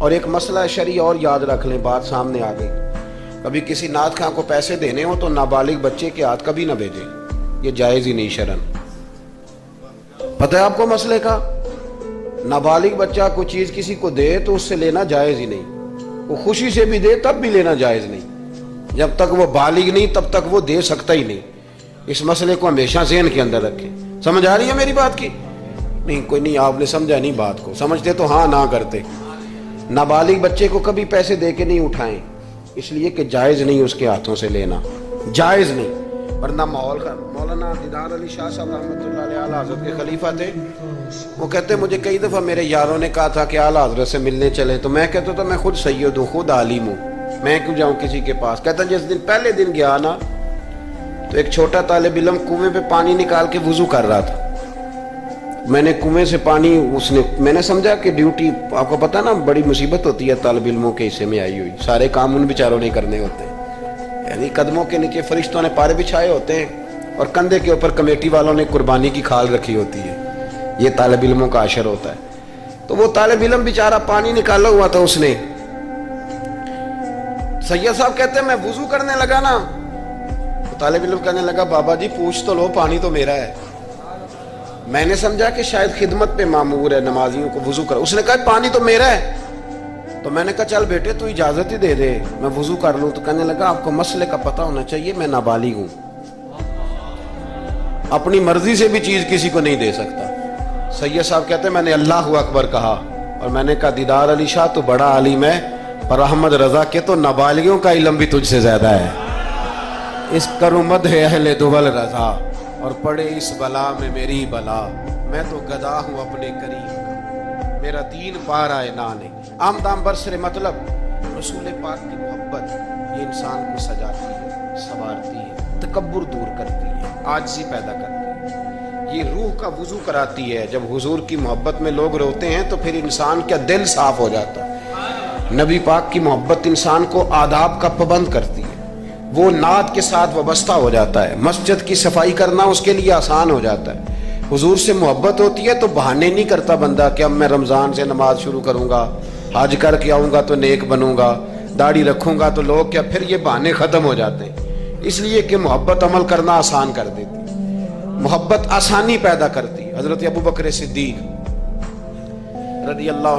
اور ایک مسئلہ شرعی اور یاد رکھ لیں، بات سامنے آ گئی، کبھی کسی نعت خواں کو پیسے دینے ہو تو نابالغ بچے کے ہاتھ کبھی نہ بھیجیں، یہ جائز ہی نہیں شرعن۔ پتہ ہے آپ کو مسئلے کا؟ نابالغ بچہ کوئی چیز کسی کو دے تو اس سے لینا جائز ہی نہیں، وہ خوشی سے بھی دے تب بھی لینا جائز نہیں، جب تک وہ بالغ نہیں تب تک وہ دے سکتا ہی نہیں۔ اس مسئلے کو ہمیشہ ذہن کے اندر رکھیں۔ سمجھ آ رہی ہے میری بات کی؟ نہیں کوئی نہیں، آپ نے سمجھا نہیں بات کو، سمجھتے تو ہاں نہ کرتے۔ نابالغ بچے کو کبھی پیسے دے کے نہیں اٹھائیں، اس لیے کہ جائز نہیں اس کے ہاتھوں سے لینا، جائز نہیں۔ ورنہ مولانا دیدار علی شاہ صاحب رحمۃ اللہ علیہ اعلیٰ حضرت کے خلیفہ تھے، وہ کہتے مجھے کئی دفعہ میرے یاروں نے کہا تھا کہ اعلیٰ حضرت سے ملنے چلے، تو میں کہتا تھا میں خود سید ہوں، خود عالم ہوں، میں کیوں جاؤں کسی کے پاس۔ کہتا جس دن پہلے دن گیا نا تو ایک چھوٹا طالب علم کنویں پہ پانی نکال کے وضو کر رہا تھا، میں نے کنویں سے پانی میں نے سمجھا کہ ڈیوٹی، آپ کو پتا نا بڑی مصیبت ہوتی ہے طالب علموں کے حصے میں آئی ہوئی، سارے کام ان بیچاروں نے کرنے ہوتے ہیں، یعنی قدموں کے نیچے فرشتوں نے پارے بچھائے ہوتے ہیں اور کندھے کے اوپر کمیٹی والوں نے قربانی کی کھال رکھی ہوتی ہے، یہ طالب علموں کا عشر ہوتا ہے۔ تو وہ طالب علم بیچارہ پانی نکالا ہوا تھا، اس نے، سید صاحب کہتے ہیں میں وضو کرنے لگا نا، تو طالب علم کہنے لگا بابا جی پوچھ تو لو، پانی تو میرا ہے۔ میں نے سمجھا کہ شاید خدمت پہ مامور ہے، نمازیوں کو وضو کر، اس نے کہا پانی تو میرا ہے۔ تو میں نے کہا چل بیٹے تو اجازت ہی دے دے میں وضو کر لوں، تو کہنے لگا آپ کو مسئلے کا پتہ ہونا چاہیے، میں نابالغ ہوں، اپنی مرضی سے بھی چیز کسی کو نہیں دے سکتا۔ سید صاحب کہتے ہیں میں نے اللہ اکبر کہا اور میں نے کہا دیدار علی شاہ تو بڑا عالم ہے، پر احمد رضا کے تو نابالغوں کا علم بھی تجھ سے زیادہ ہے، اس کرمد ہے اہل دول رضا، اور پڑے اس بلا میں میری بلا، میں تو گدا ہوں اپنے کریم کا، میرا دین پارا ہے نانے۔ آمدام برسر مطلب رسول پاک کی محبت یہ انسان کو سجاتی ہے، سنوارتی ہے، تکبر دور کرتی ہے، عاجزی پیدا کرتی ہے، یہ روح کا وضو کراتی ہے۔ جب حضور کی محبت میں لوگ روتے ہیں تو پھر انسان کا دل صاف ہو جاتا ہے۔ نبی پاک کی محبت انسان کو آداب کا پابند کرتی ہے، وہ نعت کے ساتھ وابستہ ہو جاتا ہے، مسجد کی صفائی کرنا اس کے لیے آسان ہو جاتا ہے۔ حضور سے محبت ہوتی ہے تو بہانے نہیں کرتا بندہ کہ اب میں رمضان سے نماز شروع کروں گا، حج کر کے آؤں گا تو نیک بنوں گا، داڑھی رکھوں گا تو لوگ کیا، پھر یہ بہانے ختم ہو جاتے ہیں، اس لیے کہ محبت عمل کرنا آسان کر دیتی ہے، محبت آسانی پیدا کرتی ہے۔ حضرت ابو بکر صدیق رضی اللہ